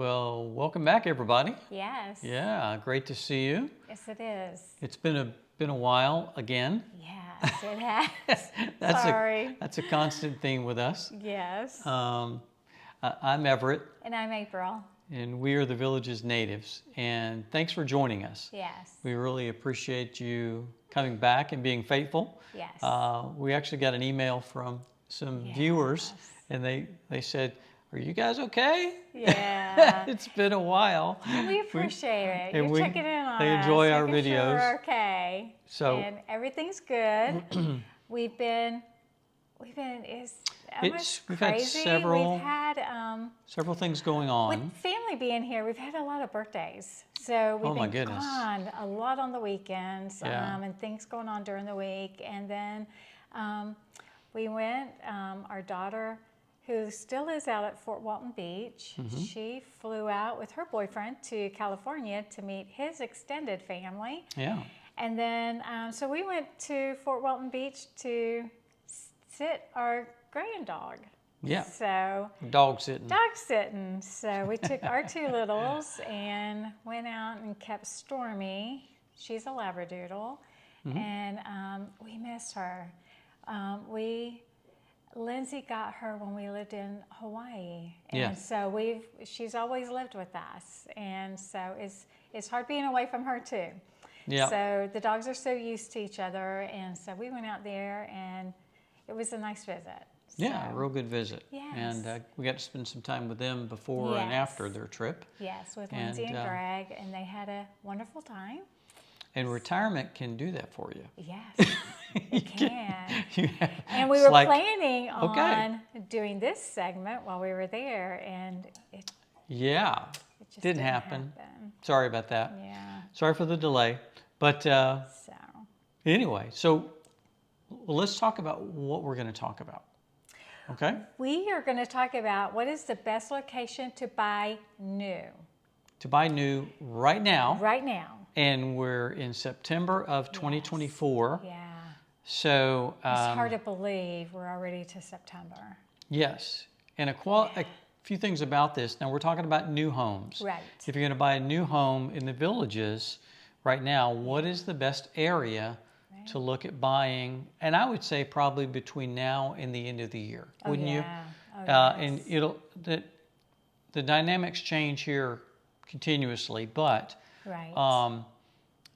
Well, welcome back, everybody. Yes. Yeah, great to see you. Yes, it is. It's been a while again. Yes, it has. Sorry. That's a constant theme with us. Yes. I'm Everett. And I'm April. And we are the Village's natives. And thanks for joining us. Yes. We really appreciate you coming back and being faithful. Yes. We actually got an email from some viewers, and they said, "Are you guys okay?" Yeah. It's been a while. We appreciate it. You're checking in on us. They enjoy our making videos. Sure we're okay. So, and everything's good. We've had several things going on. With family being here, we've had a lot of birthdays. So we've been gone a lot on the weekends, and things going on during the week. And then we went, our daughter, who still is out at Fort Walton Beach, she flew out with her boyfriend to California to meet his extended family. Yeah. And then, so we went to Fort Walton Beach to sit our grand dog. Yeah. So dog sitting. So we took our two littles and went out and kept Stormy. She's a Labradoodle, and we miss her. Lindsay got her when we lived in Hawaii, and so she's always lived with us, and so it's hard being away from her too. Yeah. So the dogs are so used to each other, and so we went out there, and it was a nice visit. Yeah, a real good visit. Yes. And we got to spend some time with them before and after their trip. Yes, with Lindsay and Greg, and they had a wonderful time. And retirement can do that for you. Yes, it can. And we were planning on doing this segment while we were there, and it just didn't happen. Sorry about that. Yeah. Sorry for the delay. But anyway, so let's talk about what we're going to talk about. Okay? We are going to talk about what is the best location to buy new. To buy new right now. Right now. And we're in September of 2024. Yeah. So it's hard to believe we're already to September. Yes. And a few things about this. Now we're talking about new homes. Right. If you're going to buy a new home in the Villages right now, what is the best area to look at buying? And I would say probably between now and the end of the year, wouldn't you? And the dynamics change here continuously, but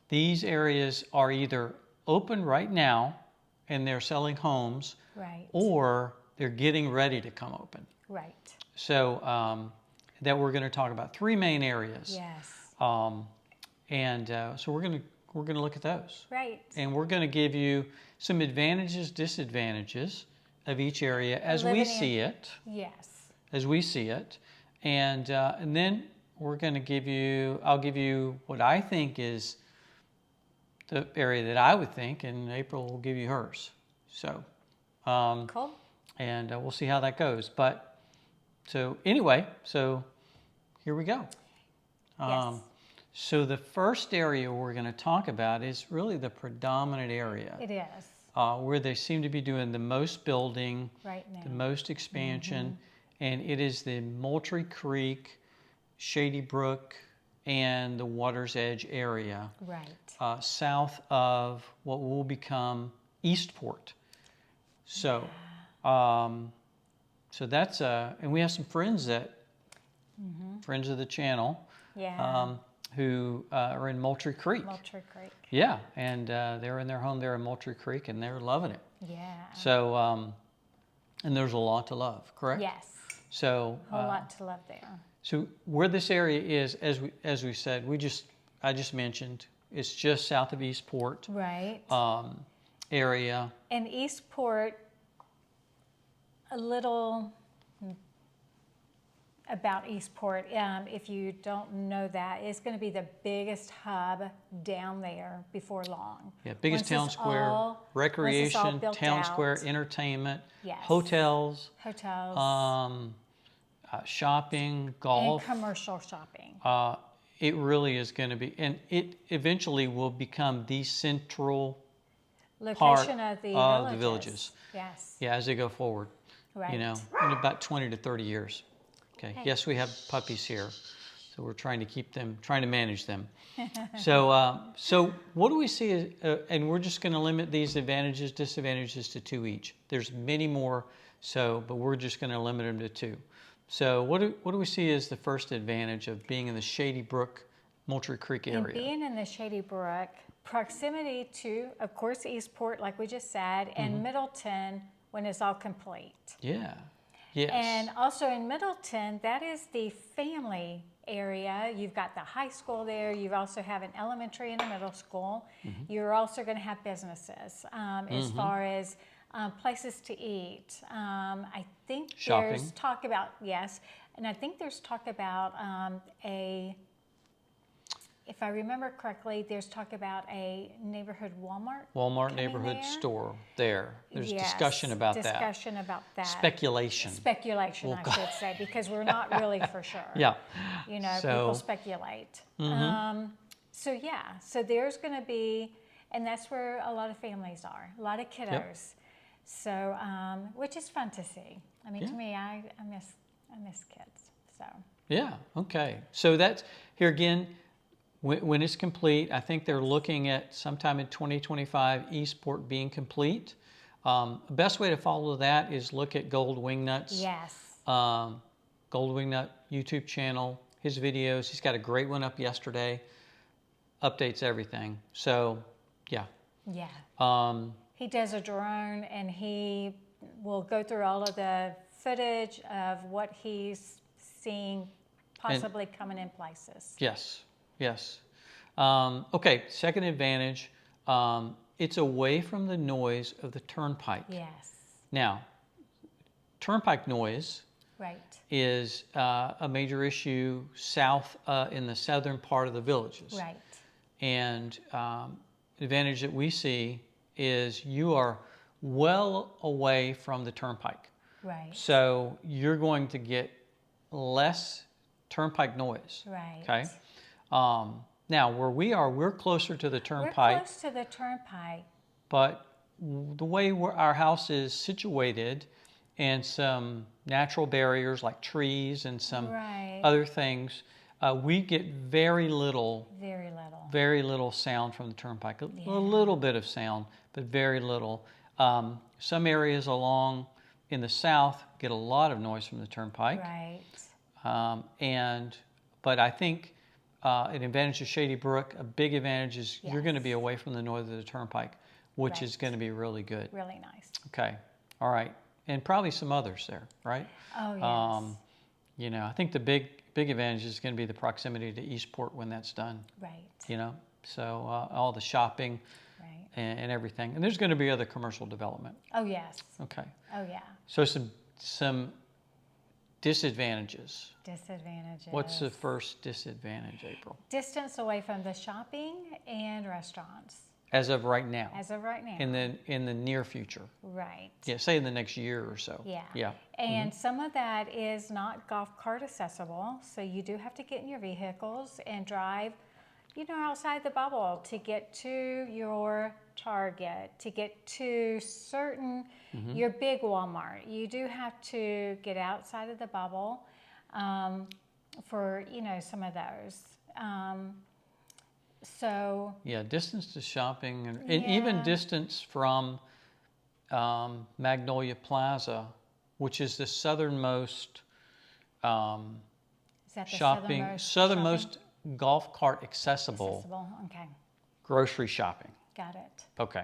these areas are either open right now and they're selling homes, or they're getting ready to come open. Right. So that we're going to talk about three main areas. Yes. So we're going to look at those. Right. And we're going to give you some advantages, disadvantages of each area as we see it. Yes. As we see it. And then we're going to I'll give you what I think is the area that I would think, and April will give you hers. So, cool. And we'll see how that goes. But, so anyway, so here we go. Yes. So the first area we're going to talk about is really the predominant area. It is. Where they seem to be doing the most building, right now. The most expansion, and it is the Moultrie Creek, Shady Brook, and the Water's Edge area. Right. South of what will become Eastport. So, so that's and we have some friends friends of the channel. Yeah. Who are in Moultrie Creek. Moultrie Creek. Yeah, and they're in their home there in Moultrie Creek, and they're loving it. Yeah. So, and there's a lot to love, correct? Yes. So a whole lot to love there. So where this area is, as we said, I just mentioned, it's just south of Eastport. Right. Area. And Eastport, a little about Eastport, if you don't know that, it's going to be the biggest hub down there before long. Yeah, biggest town square, recreation, town square, entertainment, hotels, shopping, golf. And commercial shopping. It really is going to be, and it eventually will become the central location of the villages. Yes. Yeah, as they go forward. Right. You know, in about 20 to 30 years. Okay. Yes, we have puppies here. So we're trying to keep them, trying to manage them. So what do we see? And we're just going to limit these advantages, disadvantages to 2 each. There's many more, but we're just going to limit them to 2. So what do we see as the first advantage of being in the Shady Brook, Moultrie Creek area? And being in the Shady Brook, proximity to, of course, Eastport, like we just said, and Middleton when it's all complete. Yeah. Yes. And also in Middleton, that is the family area. You've got the high school there. You also have an elementary and a middle school. You're also going to have businesses as far as places to eat. I think there's talk about, yes, and I think there's talk about if I remember correctly, there's talk about a neighborhood Walmart. Walmart neighborhood store there. There's discussion about that. Discussion about that. Speculation. Speculation, I should say, because we're not really for sure. Yeah. You know, people speculate. So there's going to be, and that's where a lot of families are, a lot of kiddos. Yep. So, which is fun to see. I mean, to me, I miss kids. So. Yeah. Okay. So that's here again. When it's complete, I think they're looking at sometime in 2025, Eastport being complete. The best way to follow that is look at Gold Wingnut's. Yes. Gold Wingnut YouTube channel, his videos. He's got a great one up yesterday. Updates everything. So, yeah. Yeah. He does a drone, and he will go through all of the footage of what he's seeing possibly coming in places. Yes. Yes. Okay, second advantage, it's away from the noise of the turnpike. Yes. Now, turnpike noise is a major issue south in the southern part of the villages. Right. And the advantage that we see is you are well away from the turnpike. Right. So you're going to get less turnpike noise. Right. Okay. Now, where we are, we're closer to the turnpike. We're close to the turnpike. But the way our house is situated and some natural barriers like trees and some other things, we get very little sound from the turnpike. A little bit of sound, but very little. Some areas along in the south get a lot of noise from the turnpike. Right. But I think an advantage of Shady Brook, a big advantage is you're going to be away from the noise of the turnpike, which is going to be really good. Really nice. Okay. All right. And probably some others there, right? Oh, yes. You know, I think the big advantage is going to be the proximity to Eastport when that's done. Right. You know, so all the shopping and everything. And there's going to be other commercial development. Oh, yes. Okay. Oh, yeah. So some disadvantages. Disadvantages. What's the first disadvantage, April? Distance away from the shopping and restaurants. As of right now. As of right now. In the near future. Right. Yeah, say in the next year or so. Yeah. Yeah. And some of that is not golf cart accessible, so you do have to get in your vehicles and drive, you know, outside the bubble to get to your Target, to get to certain, your big Walmart. You do have to get outside of the bubble for, you know, some of those. So yeah, distance to shopping and even distance from Magnolia Plaza, which is the southernmost southernmost golf cart accessible. Okay. Grocery shopping. Got it. Okay,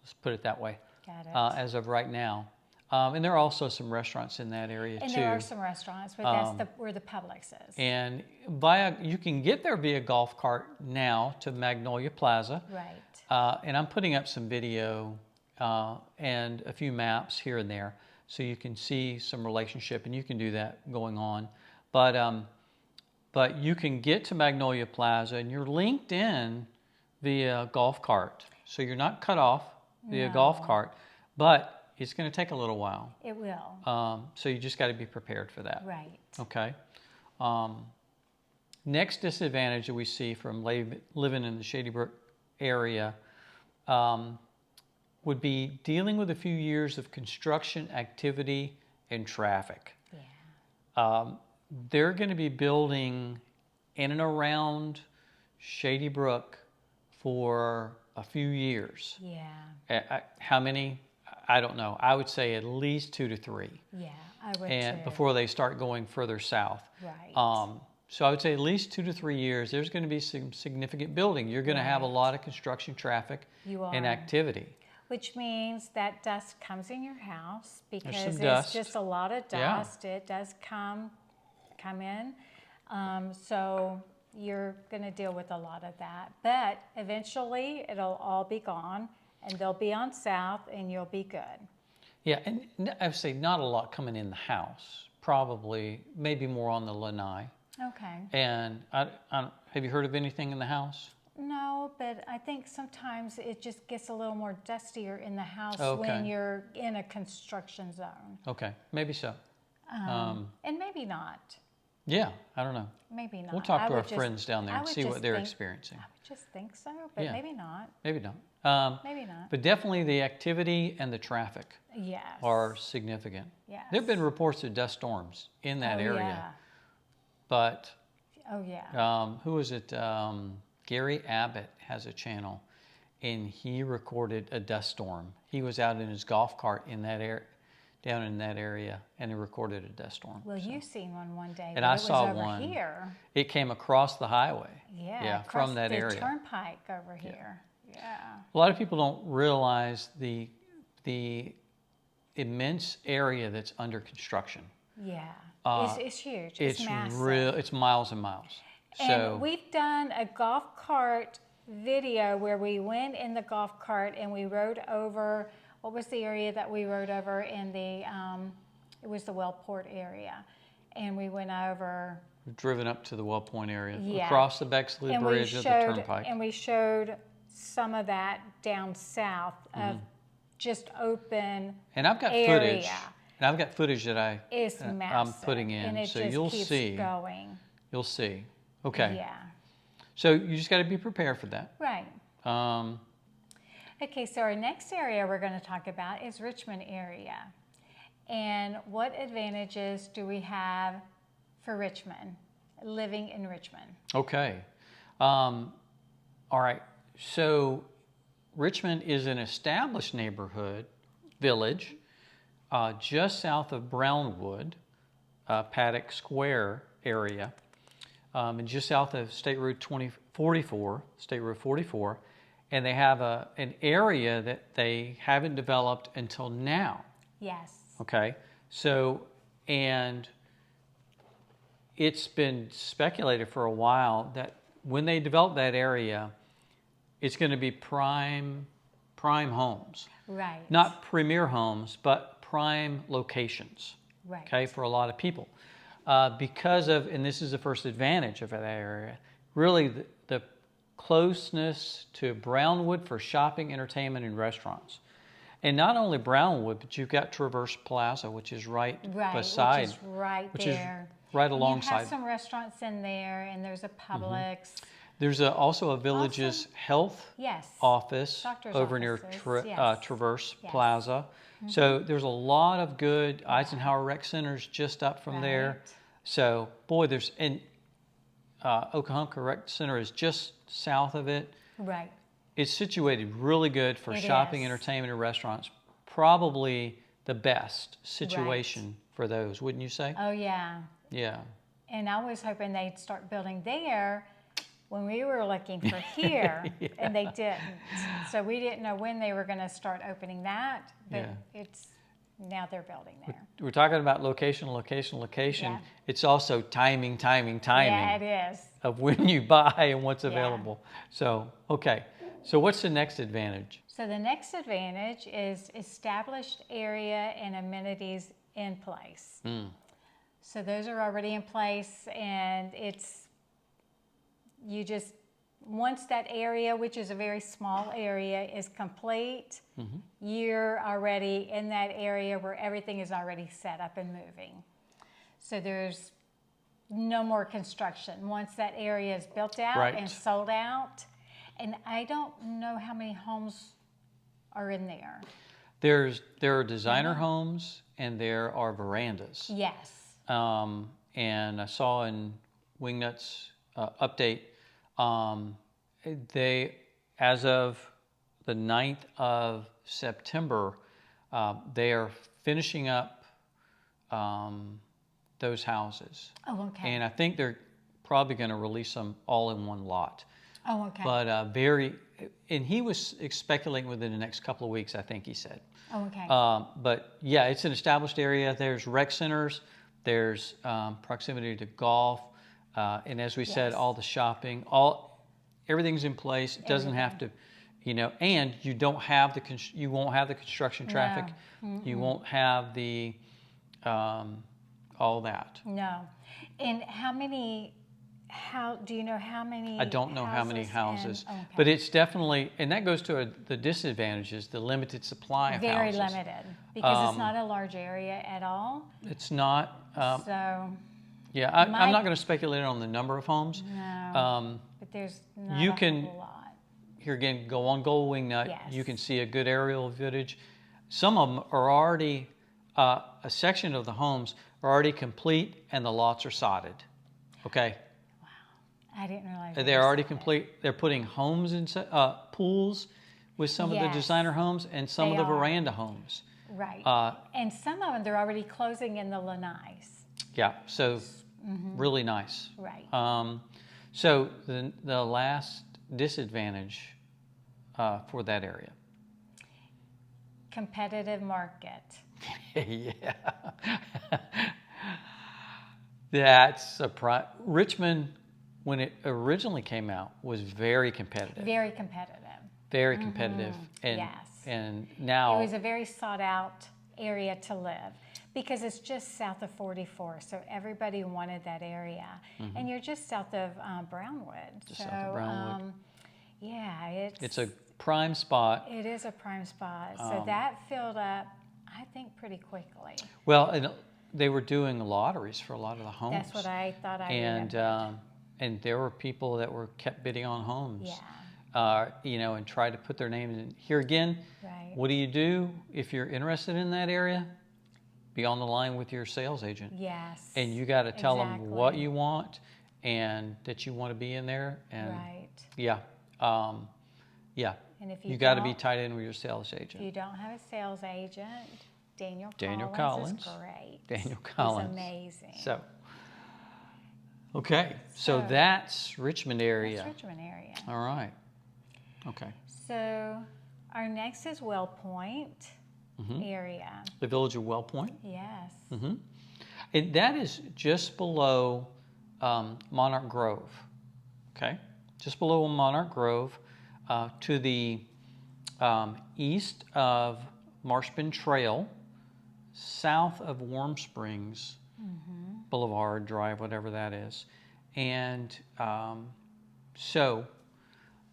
let's put it that way. Got it. As of right now. And there are also some restaurants in that area, and too. And there are some restaurants, but that's where the Publix is. And you can get there via golf cart now to Magnolia Plaza. Right. And I'm putting up some video and a few maps here and there so you can see some relationship, and you can do that going on. But you can get to Magnolia Plaza, and you're linked in via golf cart. So you're not cut off via golf cart, but it's going to take a little while. It will. So you just got to be prepared for that. Right. Okay. Next disadvantage that we see from living in the Shady Brook area would be dealing with a few years of construction activity and traffic. Yeah. They're going to be building in and around Shady Brook for a few years. Yeah. How many? I don't know. I would say at least 2 to 3. Yeah, I would and too. before they start going further south. Right. So I would say at least 2 to 3 years, there's going to be some significant building. You're going to have a lot of construction traffic and activity. Which means that dust comes in your house because it's dust. just a lot of dust. Yeah. It does come in. So you're going to deal with a lot of that. But eventually it'll all be gone and they'll be on south and you'll be good. Yeah, and I would say not a lot coming in the house. Probably, maybe more on the lanai. Okay. And have you heard of anything in the house? No, but I think sometimes it just gets a little more dustier in the house Okay. when you're in a construction zone. Okay, maybe so. And maybe not. Yeah, I don't know. Maybe not. We'll talk to our friends down there and see what they're experiencing. I would just think so, but maybe not. Maybe not. Maybe not. But definitely the activity and the traffic are significant. Yes. There have been reports of dust storms in that area. Yeah. But who was it? Gary Abbott has a channel, and he recorded a dust storm. He was out in his golf cart in that down in that area, and he recorded a dust storm. Well, you've seen one day. And I saw over one here. It came across the highway. Yeah, from that area. The turnpike over here. Yeah. A lot of people don't realize the immense area that's under construction. Yeah. It's huge. It's massive. It's miles and miles. And we've done a golf cart video where we went in the golf cart and we rode over. What was the area that we rode over in the? It was the WellPoint area, and we went over. We've driven up to the WellPoint area, Yeah. across the Bexley Bridge at the turnpike. And we showed some of that down south of just open. And I've got area. footage. And I've got footage that I'm putting in, and it so just you'll keeps see. Going. You'll see. Okay. Yeah. So you just got to be prepared for that. Right. Okay, so our next area we're going to talk about is Richmond area. And what advantages do we have for Richmond, living in Richmond? Okay. All right. So Richmond is an established village, just south of Brownwood, Paddock Square area, and just south of State Route 44, and they have an area that they haven't developed until now. Yes. Okay, so, and it's been speculated for a while that when they develop that area, it's going to be prime homes. Right. Not premier homes, but prime locations. Right. Okay, for a lot of people. Because of, and this is the first advantage of that area, really the closeness to Brownwood for shopping, entertainment, and restaurants. And not only Brownwood, but you've got Traverse Plaza, which is right beside. Which is right alongside. You have some restaurants in there, and there's a Publix. There's also a Village's health office over near Traverse Plaza. So there's a lot of good Eisenhower Rec Centers just up from there. So, boy, and Okahonka Rec Center is just south of it. Right. It's situated really good for shopping, entertainment, and restaurants. Probably the best situation for those, wouldn't you say? Oh, yeah. Yeah. And I was hoping they'd start building there when we were looking for here, and they didn't. So we didn't know when they were going to start opening that, but now they're building there. We're talking about location. Yeah. It's also timing. Yeah, it is. Of when you buy and what's available. So, okay. So what's the next advantage? So the next advantage is established area and amenities in place. So those are already in place, and once that area, which is a very small area, is complete, you're already in that area where everything is already set up and moving. So there's no more construction. Once that area is built out and sold out, and I don't know how many homes are in there. There are designer homes and there are verandas. Yes. And I saw in Wingnut's update. They, as of the 9th of September, they are finishing up those houses. Oh, okay. And I think they're probably going to release them all in one lot. Oh, okay. But and he was speculating within the next couple of weeks, I think he said. Oh, okay. But yeah, it's an established area. There's rec centers, there's proximity to golf, and as we said, all the shopping, everything's in place. It doesn't have to, and you don't have you won't have the construction traffic. No. You won't have the all that. No. And do you know how many? I don't know how many houses, okay. But it's definitely, and that goes to the disadvantages, the limited supply of Very houses. Very limited, because it's not a large area at all. It's not. So. Yeah, I'm not going to speculate on the number of homes. No, but there's not a whole lot. Here again, go on Gold Wingnut. Yes. You can see a good aerial footage. Some of them are already, a section of the homes are already complete and the lots are sodded. Okay? Wow. I didn't realize they're already complete. They're putting homes in pools with some of the designer homes and some of the veranda homes. Right. And some of them, they're already closing in the lanais. Yeah, so really nice. Right. So the last disadvantage for that area. Competitive market. Yeah. That's a Richmond, when it originally came out, was very competitive. Very competitive. Very competitive. And, yes. And now... It was a very sought out area to live because it's just south of 44, so everybody wanted that area. And you're just south of Brownwood. Just south of Brownwood. Yeah, it's a prime spot. It is a prime spot. So that filled up, I think, pretty quickly. Well, and they were doing lotteries for a lot of the homes. That's what I thought I remembered. And there were people that kept bidding on homes. Yeah. And tried to put their name in. Here again, what do you do if you're interested in that area? Be on the line with your sales agent. Yes. And you got to tell them what you want and that you want to be in there. And yeah. Yeah. And if you got to be tied in with your sales agent. If you don't have a sales agent, Daniel Collins is great. Daniel Collins. He's amazing. So, okay. So that's Richmond area. That's Richmond area. All right. Okay. So our next is WellPoint area. The village of WellPoint? Yes. And that is just below Monarch Grove. Okay? Just below Monarch Grove, to the east of Marshman Trail, south of Warm Springs Boulevard Drive, whatever that is. And so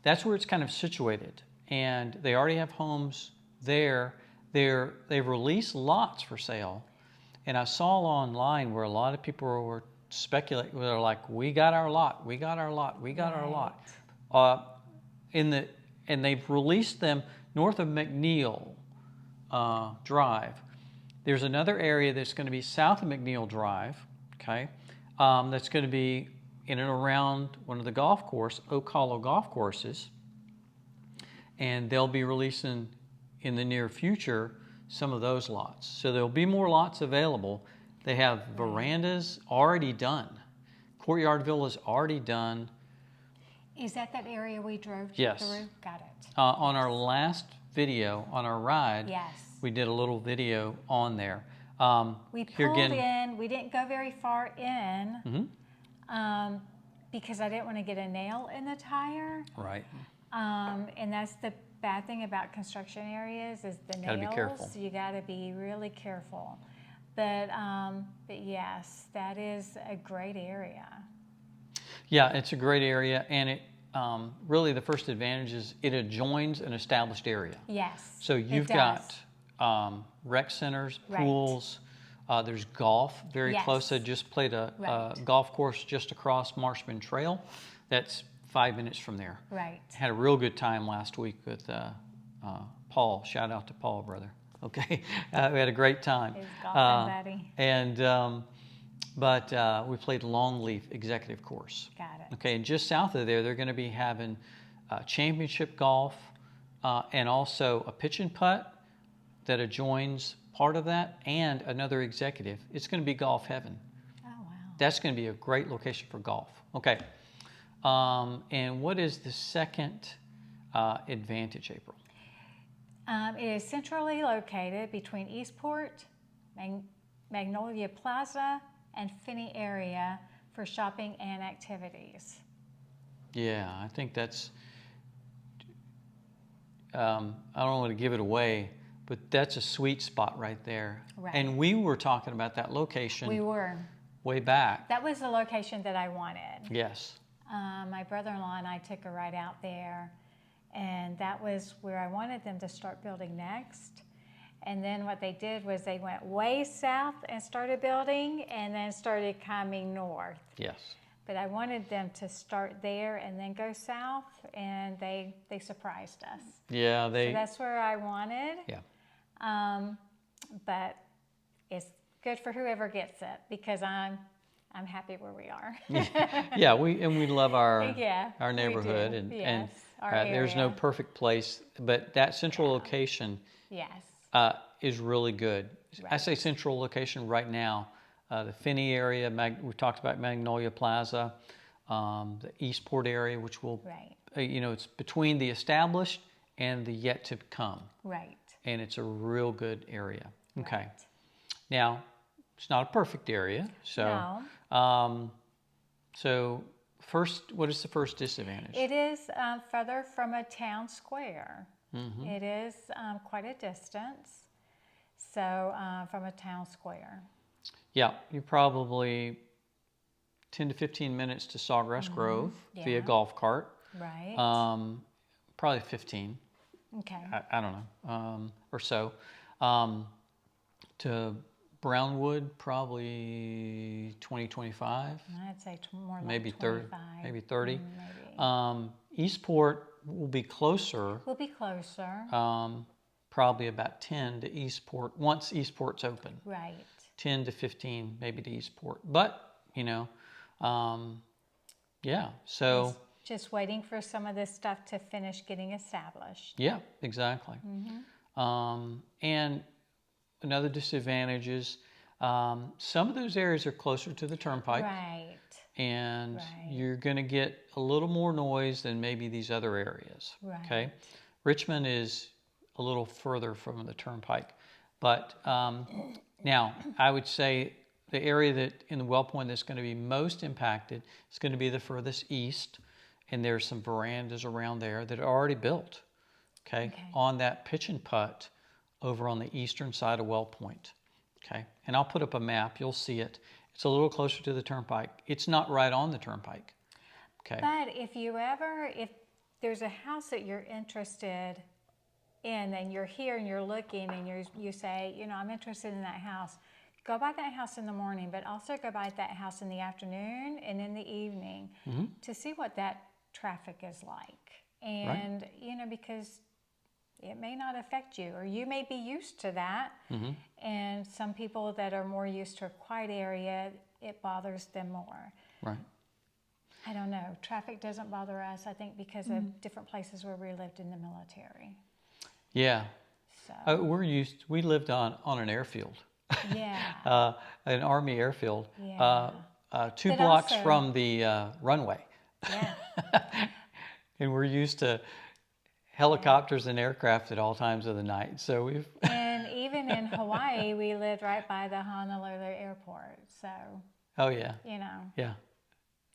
that's where it's kind of situated. And they already have homes there. They've released lots for sale. And I saw online where a lot of people were speculating. They're like, we got our lot, we got our lot, we got our lot. And they've released them north of McNeil Drive. There's another area that's going to be south of McNeil Drive, okay? That's going to be in and around one of the Oak Hollow golf courses. And they'll be releasing in the near future some of those lots. So there'll be more lots available. They have verandas already done. Courtyard Villas already done. Is that area we drove yes. through? Got it. On our last video, on our ride, yes. we did a little video on there. We pulled in. We didn't go very far in because I didn't want to get a nail in the tire. Right. And that's the bad thing about construction areas is the nails. Gotta be careful. You got to be really careful. But yes, that is a great area. Yeah, it's a great area, and it really the first advantage is it adjoins an established area. Yes. So you've got rec centers, pools. There's golf very close. I just played a golf course just across Marshman Trail. That's 5 minutes from there. Right. Had a real good time last week with Paul. Shout out to Paul, brother. Okay, we had a great time. His golfing buddy. And But we played Longleaf Executive Course. Got it. Okay, and just south of there, they're going to be having championship golf and also a pitch and putt that adjoins part of that, and another executive. It's going to be golf heaven. Oh, wow. That's going to be a great location for golf. Okay. And what is the second advantage, April? It is centrally located between Eastport, Magnolia Plaza, and Finney area for shopping and activities. Yeah, I think that's, I don't want to give it away, but that's a sweet spot right there. Right. And we were talking about that location. We were. Way back. That was the location that I wanted. Yes. My brother-in-law and I took a ride out there, and that was where I wanted them to start building next. And then what they did was they went way south and started building, and then started coming north. Yes. But I wanted them to start there and then go south, and they surprised us. Yeah, So that's where I wanted. Yeah. But it's good for whoever gets it, because I'm happy where we are. Yeah, we love our neighborhood, we do. and Our there's no area. perfect place, but that central location Yes. is really good. I Right. say central location right now. The Finney area, we talked about Magnolia Plaza, the Eastport area, which will, Right. It's between the established and the yet to come. Right. And it's a real good area. Okay. Right. Now, it's not a perfect area, so No. so first, what is the first disadvantage? It is further from a town square. Mm-hmm. It is quite a distance. So from a town square. Yeah, you probably 10 to 15 minutes to Sawgrass Grove via golf cart. Right. Probably 15. Okay. I don't know, or so. To Brownwood, probably 20, 25. I'd say more like Maybe 25. 30. Maybe 30. Maybe. Eastport will be closer. We'll be closer. Probably about 10 to Eastport once Eastport's open. Right. 10 to 15 maybe to Eastport. But, yeah, so. Just waiting for some of this stuff to finish getting established. Yeah, exactly. And another disadvantage is some of those areas are closer to the turnpike. Right. And Right. you're going to get a little more noise than maybe these other areas. Right. Okay. Richmond is a little further from the turnpike. But now I would say the area that in the WellPoint that's going to be most impacted is going to be the furthest east. And there's some verandas around there that are already built, okay, on that pitch and putt over on the eastern side of WellPoint, okay? And I'll put up a map. You'll see it. It's a little closer to the turnpike. It's not right on the turnpike, okay? But if there's a house that you're interested in, and you're here and you're looking and you say, I'm interested in that house, go by that house in the morning, but also go by that house in the afternoon and in the evening to see what that traffic is like. And, because it may not affect you, or you may be used to that. And some people that are more used to a quiet area, it bothers them more. Right. I don't know. Traffic doesn't bother us, I think, because of different places where we lived in the military. Yeah. So, we lived on an airfield. yeah. An Army airfield. Yeah. 2 But blocks also- from the runway. Yeah. And we're used to helicopters and aircraft at all times of the night. So we've. And even in Hawaii, we lived right by the Honolulu airport. So, Oh yeah. Yeah.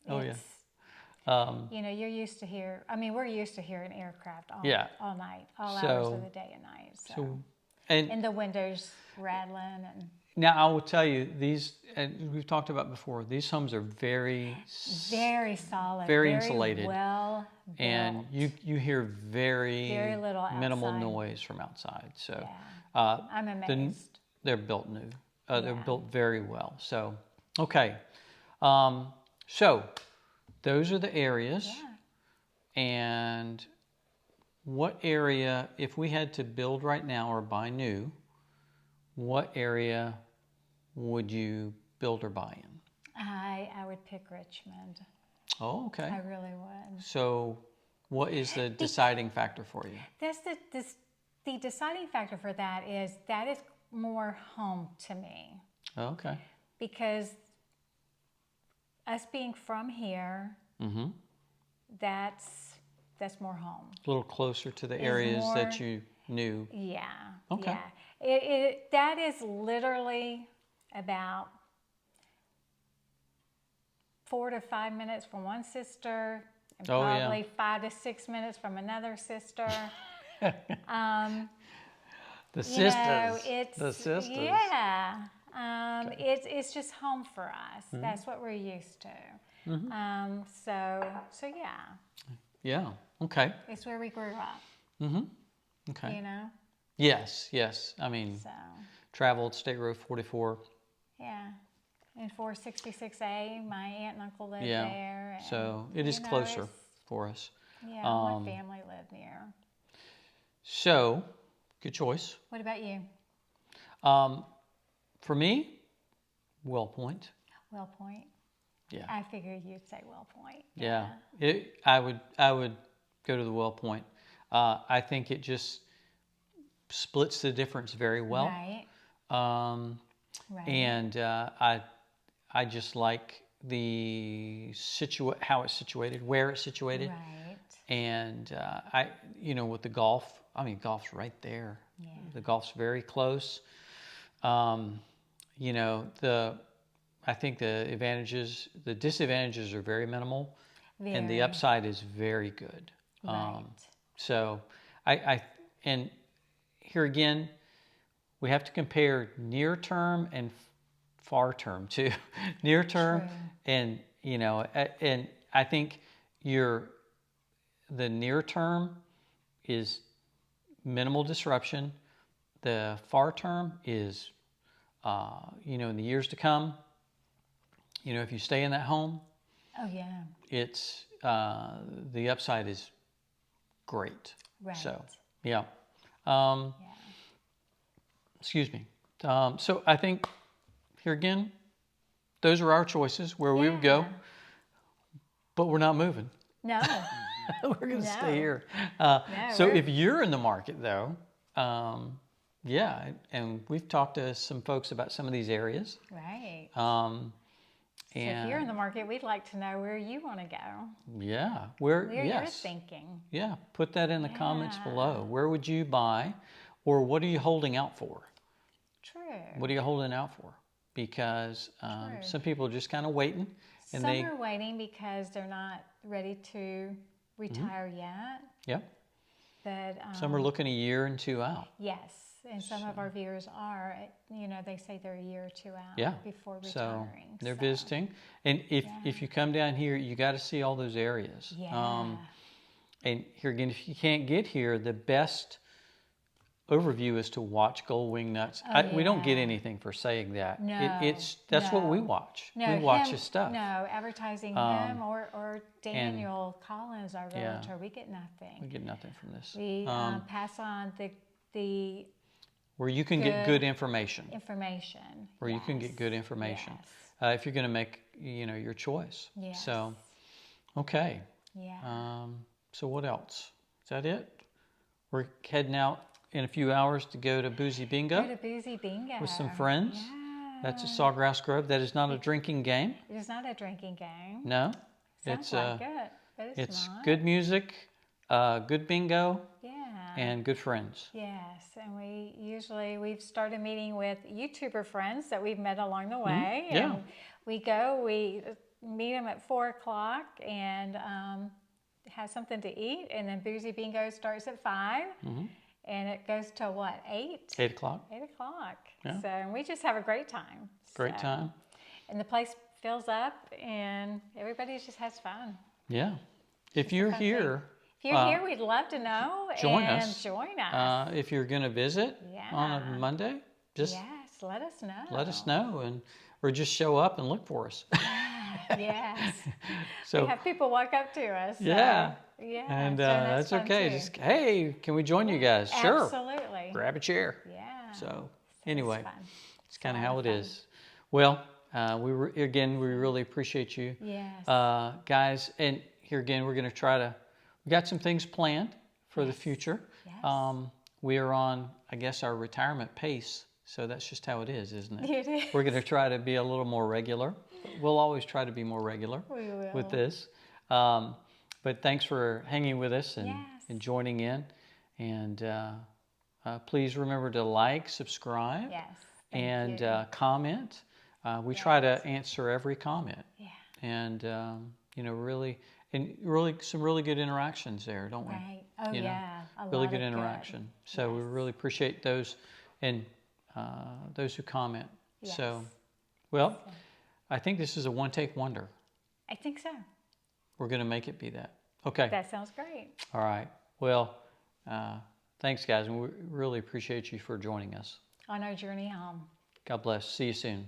Oh yeah. it's, you're used to hear. I mean, we're used to hearing aircraft all night, all hours of the day and night. So, and the windows rattling and. Now I will tell you these, and we've talked about before. These homes are very solid, very insulated, well built. and you hear very little minimal outside. Noise from outside. So I'm amazed. They're built new. They're built very well. So okay, so those are the areas. Yeah. And what area, if we had to build right now or buy new, what area would you build or buy in? I would pick Richmond. Oh, okay. I really would. So what is the deciding factor for you? That's the deciding factor for that is more home to me. Okay. Because us being from here, that's more home. A little closer to the areas that you knew. Yeah. Okay. Yeah. That is literally about 4 to 5 minutes from one sister, and probably 5 to 6 minutes from another sister. The sisters. The sisters. Yeah. It's just home for us. That's what we're used to. So yeah. Yeah. Okay. It's where we grew up. Okay. You know? Yes. I mean, traveled State Road 44. Yeah. And 466A, my aunt and uncle lived there. And, so it is closer for us. Yeah, my family lived near. So, good choice. What about you? For me, WellPoint. WellPoint. Yeah. I figured you'd say WellPoint. Yeah. I would go to the WellPoint. I think it just splits the difference very well. Right. Right. And I just like the how it's situated, where it's situated. Right. And with the golf, golf's right there. Yeah. The golf's very close. I think the disadvantages are very minimal, and the upside is very good. Right. So and here again, we have to compare near term and far term too. Near term, and I think the near term is minimal disruption. The far term is, in the years to come, if you stay in that home, it's the upside is great. Right. So, yeah. Excuse me. So I think here again, those are our choices where we would go, but we're not moving. No. We're going to stay here. So if you're in the market though, and we've talked to some folks about some of these areas. Right. And so if you're in the market, we'd like to know where you want to go. Yeah. Where you're thinking. Yeah. Put that in the comments below. Where would you buy, or what are you holding out for? True. What are you holding out for? Because some people are just kind of waiting. And some are waiting because they're not ready to retire yet. Yep. But some are looking a year and 2 out. Yes. And some of our viewers are, they say they're a year or 2 out before retiring. So they're visiting. And if you come down here, you got to see all those areas. Yeah. And here again, if you can't get here, the best overview is to watch Gold Wing Nuts. We don't get anything for saying that. No. That's what we watch. No, we watch his stuff. No, advertising him or Daniel Collins, our realtor, we get nothing. We get nothing from this. We pass on the where you can get good information. Where you can get good information. Yes. If you're going to make, your choice. Yes. So, okay. Yeah. So what else? Is that it? We're heading out in a few hours to go to Boozy Bingo. Go to Boozy Bingo. With some friends. Yeah. That's at Sawgrass Grove. That is not a drinking game. It is not a drinking game. No. Sounds like it, but it's not. Good music, good bingo, yeah, and good friends. Yes, and we've started meeting with YouTuber friends that we've met along the way. Mm-hmm. Yeah. And we meet them at 4:00 and have something to eat, and then Boozy Bingo starts at 5. Mm-hmm. And it goes to what, 8? 8 o'clock. 8 o'clock. Yeah. So and we just have a great time. Great time. And the place fills up, and everybody just has fun. Yeah. If you're here, we'd love to know. Join us. If you're going to visit on a Monday, just let us know. Let us know, or just show up and look for us. Yes. So we have people walk up to us. So, yeah. And that's okay. Too. Just hey, can we join you guys? Sure. Absolutely. Grab a chair. Yeah. So anyway, it's it's kind of how it is. Well, we really appreciate you. Yes. Guys, and here again, we're going to we got some things planned for the future. Yes. We are on, I guess, our retirement pace. So that's just how it is, isn't it? It is. We're going to try to be a little more regular. We'll always try to be more regular with this. But thanks for hanging with us and joining in. And please remember to like, subscribe, and comment. We try to answer every comment. Yeah. And, really some really good interactions there, don't we? Right. Oh, yeah. Really good interaction. So we really appreciate those and those who comment. Yes. So, well, I think this is a one-take wonder. I think so. We're going to make it be that. Okay. That sounds great. All right. Well, thanks, guys. And we really appreciate you for joining us on our journey home. God bless. See you soon.